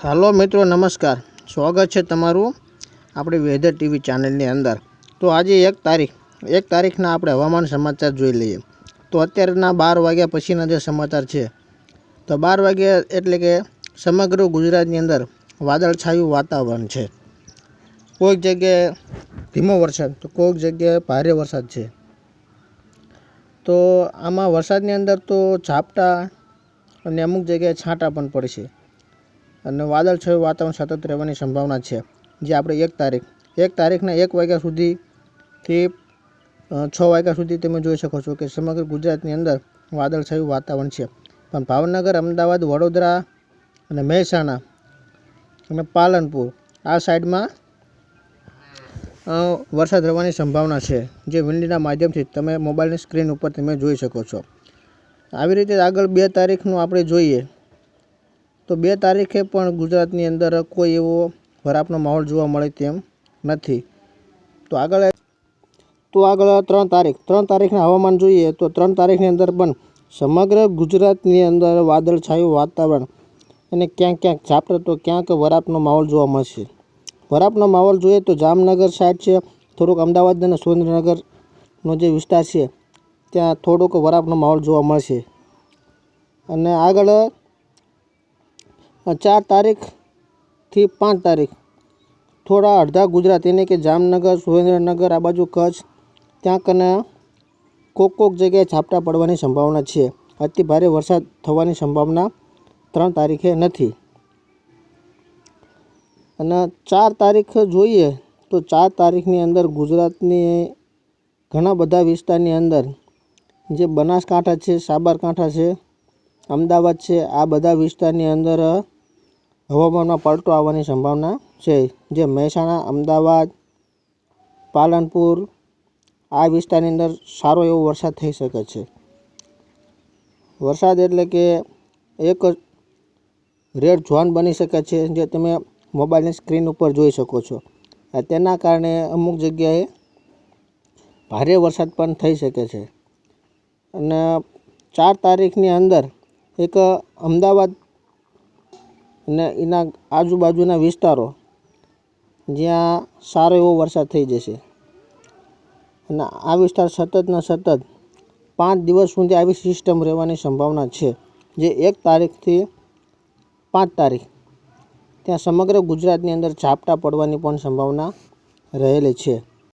Hello मित्रों नमस्कार। स्वागत है तमारू अपनी वेधर टीवी चैनल नी अंदर। तो आज एक तारीखना આપણે હવામાન સમાચાર જોઈ લઈએ। તો અત્યારના 12 વાગ્યા પછીના જે સમાચાર છે તો 12 વાગ્યા એટલે કે સમગ્ર ગુજરાતની અંદર વાદળછાયું વાતાવરણ છે। કોઈક જગ્યાએ ધીમો વરસાદ તો કોઈક જગ્યાએ ભારે વરસાદ છે। તો આમાં વરસાદની અંદર તો ઝાપટા અને અમુક જગ્યાએ છાંટા પણ પડશે અને વાદળછાયું વાતાવરણ સતત રહેવાની સંભાવના છે। જે આપણે 1 તારીખના 1 વાગ્યા સુધીથી 6 વાગ્યા સુધી તમે જોઈ શકો છો કે સમગ્ર ગુજરાતની અંદર વાદળછાયું વાતાવરણ છે। પણ ભાવનગર, અમદાવાદ, વડોદરા અને મહેસાણા અને પાલનપુર આ સાઈડમાં વરસાદ રહેવાની સંભાવના છે, જે વિંડીના માધ્યમથી તમે મોબાઈલની સ્ક્રીન ઉપર તમે જોઈ શકો છો। આવી રીતે આગળ 2 તારીખનું આપણે જોઈએ તો 2 તારીખે પણ ગુજરાતની અંદર કોઈ એવો વરાપનો માહોલ જોવા મળે તેમ નથી। તો આગળ 3 તારીખના હવામાન જોઈએ તો 3 તારીખની અંદર પણ સમગ્ર ગુજરાતની અંદર વાદળછાયું વાતાવરણ અને ક્યાંક ઝાપટા તો ક્યાંક વરાપનો માહોલ જોવા મળશે। વરાપનો માહોલ જોઈએ તો જામનગર સાઈડ છે, થોડુંક અમદાવાદ અને સુરેન્દ્રનગરનો જે વિસ્તાર છે ત્યાં થોડોક વરાપનો માહોલ જોવા મળશે। અને આગળ 4 તારીખથી 5 તારીખ થોડા અડધા ગુજરાત એટલે કે જામનગર, સુરેન્દ્રનગર, આ બાજુ કચ્છ ત્યાં કને કોક જગ્યાએ ઝાપટા પડવાની સંભાવના છે। અતિ ભારે વરસાદ થવાની સંભાવના 3 તારીખે નથી। અને 4 તારીખ જોઈએ તો 4 તારીખની અંદર ગુજરાતની ઘણા બધા વિસ્તારની અંદર જે બનાસકાંઠા છે, સાબરકાંઠા છે, અમદાવાદ છે, આ બધા વિસ્તારની અંદર હવામાનમાં પલટો આવવાની સંભાવના છે। જે મહેસાણા, અમદાવાદ, પાલનપુર આ વિસ્તારની અંદર સારો એવો વરસાદ થઈ શકે છે। વરસાદ એટલે કે એક રેડ ઝોન બની શકે છે, જે તમે મોબાઈલની સ્ક્રીન ઉપર જોઈ શકો છો। તેના કારણે અમુક જગ્યાએ ભારે વરસાદ પણ થઈ શકે છે। અને 4 તારીખની અંદર એક અમદાવાદ અને એના આજુબાજુના વિસ્તારો જ્યાં સારો એવો વરસાદ થઈ જશે। અને આ વિસ્તાર સતત 5 દિવસ સુધી આવી સિસ્ટમ રહેવાની સંભાવના છે। જે 1 તારીખથી 5 તારીખ ત્યાં સમગ્ર ગુજરાતની અંદર ઝાપટા પડવાની પણ સંભાવના રહેલી છે।